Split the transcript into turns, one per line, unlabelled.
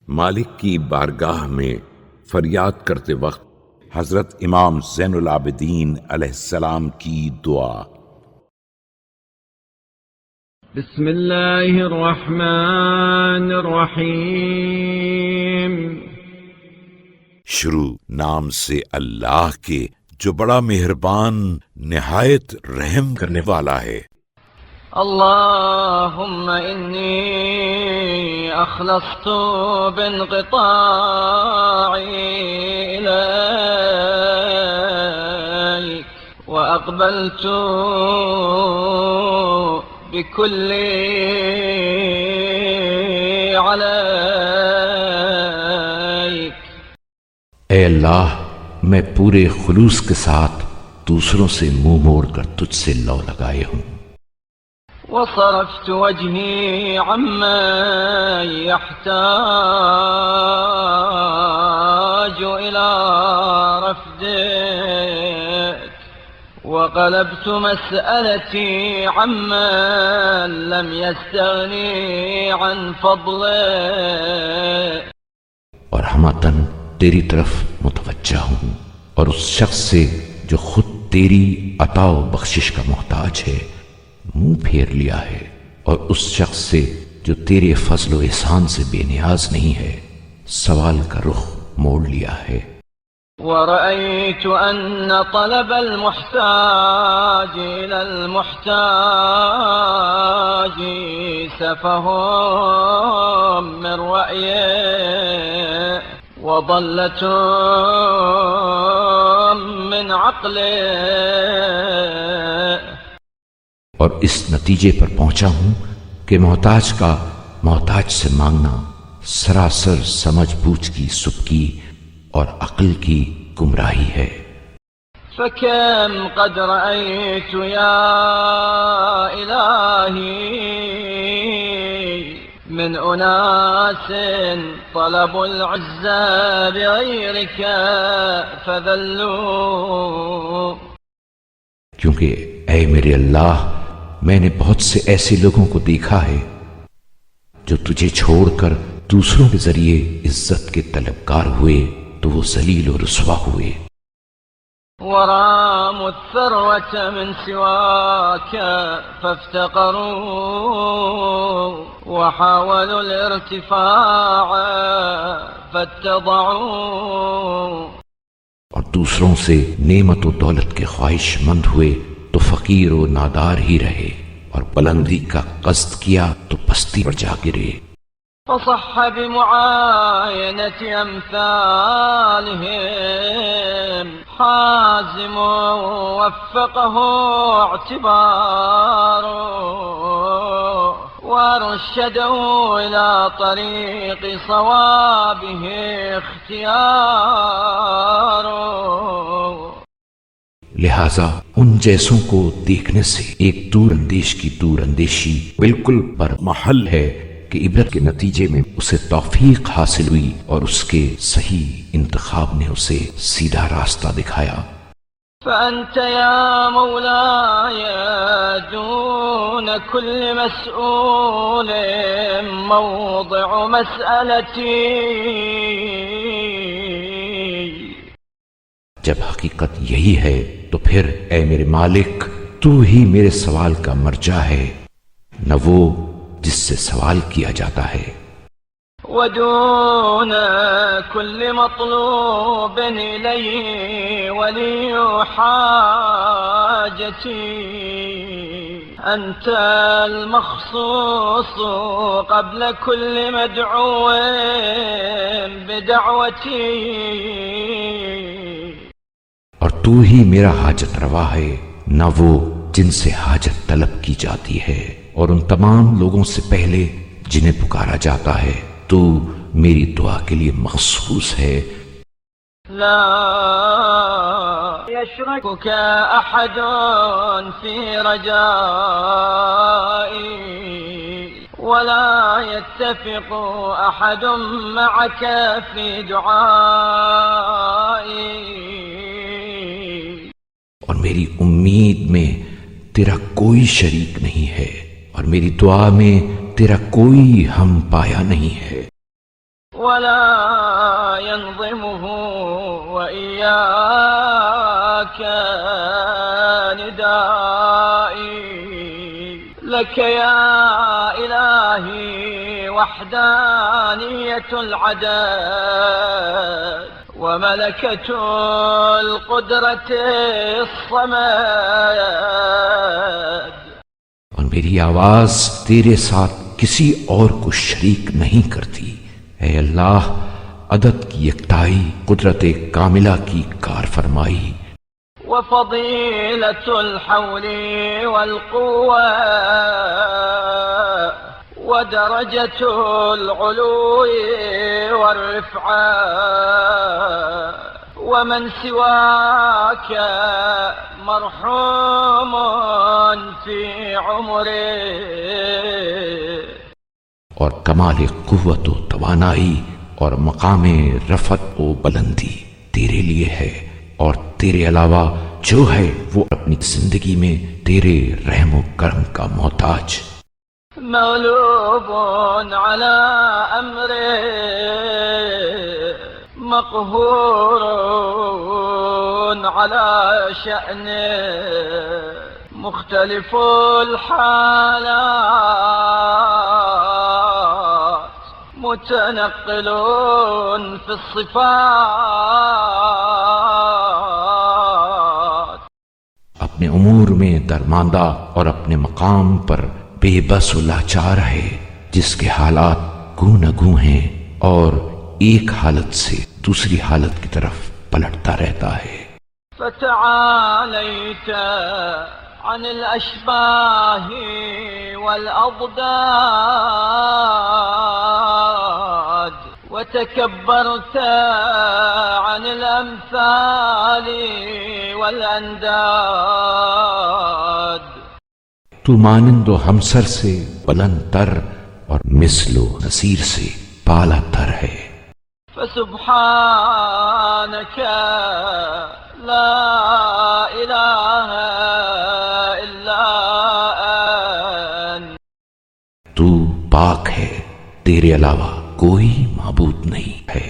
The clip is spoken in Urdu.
مالک کی بارگاہ میں فریاد کرتے وقت حضرت امام زین العابدین علیہ السلام کی دعا۔
بسم اللہ الرحمن الرحیم۔
شروع نام سے اللہ کے جو بڑا مہربان نہایت رحم کرنے والا ہے۔
اللہم انی اخلصت بانقطاعی الیک واقبلت بكل عليك۔
اے اللہ، میں پورے خلوص کے ساتھ دوسروں سے منہ موڑ کر تجھ سے لو لگائے ہوں۔
وصرفت وجهي عما يحتاج إلى رفدك وقلبت مسألتي عما لم يستغني عن فضلك۔
اور ہمتاً تیری طرف متوجہ ہوں، اور اس شخص سے جو خود تیری عطا و بخشش کا محتاج ہے منہ پھیر لیا ہے، اور اس شخص سے جو تیرے فضل و احسان سے بے نیاز نہیں ہے سوال کا رخ موڑ لیا ہے۔
ورأيت أن طلب المحتاج إلى المحتاج سفه من رأيه وضلة من عقله۔
اور اس نتیجے پر پہنچا ہوں کہ محتاج کا محتاج سے مانگنا سراسر سمجھ بوجھ کی سبکی اور عقل کی گمراہی ہے۔
فكم قد رأيت يا إلهي من أناس طلبوا العزة بغيرك فذلوا۔
کیونکہ اے میرے اللہ، میں نے بہت سے ایسے لوگوں کو دیکھا ہے جو تجھے چھوڑ کر دوسروں کے ذریعے عزت کے طلبگار ہوئے تو وہ ذلیل و رسوا ہوئے۔
وراموا الثروة من سواك فافتقروا وحاولوا الارتفاع فاتضعوا۔
اور دوسروں سے نعمت و دولت کے خواہش مند ہوئے تو فقیر و نادار ہی رہے، اور بلندی کا قصد کیا تو پستی پر جا گرے۔
فصح بمعاينة أمثالهم حازم وفقه اعتباره وارشدوا إلى طريق صوابه اختياره۔
لہذا ان جیسوں کو دیکھنے سے ایک دور اندیش کی دور اندیشی بالکل پر محل ہے کہ عبرت کے نتیجے میں اسے توفیق حاصل ہوئی اور اس کے صحیح انتخاب نے اسے سیدھا راستہ دکھایا۔
فأنت يا مولاي دون كل مسؤول موضع مسألتي۔
جب حقیقت یہی ہے تو پھر اے میرے مالک، تو ہی میرے سوال کا مرجع ہے، نہ وہ جس سے سوال کیا جاتا ہے۔
ودون كل مطلوب إلي ولي حاجتي أنت المخصوص قبل كل مدعو بدعوتي۔
اور تو ہی میرا حاجت روا ہے، نہ وہ جن سے حاجت طلب کی جاتی ہے، اور ان تمام لوگوں سے پہلے جنہیں پکارا جاتا ہے تو میری دعا کے لیے مخصوص ہے۔
لا يشركك أحد في رجائي ولا يتفق أحد معك في دعائي۔
اور میری امید میں تیرا کوئی شریک نہیں ہے، اور میری دعا میں تیرا کوئی ہم پایا نہیں ہے۔
ولا ينظمه وإياك ندائي لك يا إلهي وحدانية العدد وملكة القدرة الصمد.
اور میری آواز تیرے ساتھ کسی اور کو شریک نہیں کرتی. اے اللہ، عدد کی یکتائی، قدرت کاملہ کی کار فرمائی.
وفضيلة الحول والقوة ودرجة العلو والرفعة ومن سواك مرحوم في عمره.
اور کمال قوت و توانائی اور مقام رفعت و بلندی تیرے لیے ہے، اور تیرے علاوہ جو ہے وہ اپنی زندگی میں تیرے رحم و کرم کا محتاج.
مغلوب على أمره مقهور على شأنه مختلف الحالات متنقل في الصفات.
اپنے امور میں درماندہ اور اپنے مقام پر بے بس و لاچار ہے، جس کے حالات گوں نہ گوں ہیں اور ایک حالت سے دوسری حالت کی طرف پلٹتا رہتا ہے.
فتعاليت عن الأشباه والأضداد وتكبرت عن الأمثال والأنداد.
تو مانند و ہمسر سے بلند تر اور مثل و نصیر سے بالا تر ہے.
فسبحانك لا إله إلا أنت.
تو پاک ہے، تیرے علاوہ کوئی معبود نہیں ہے.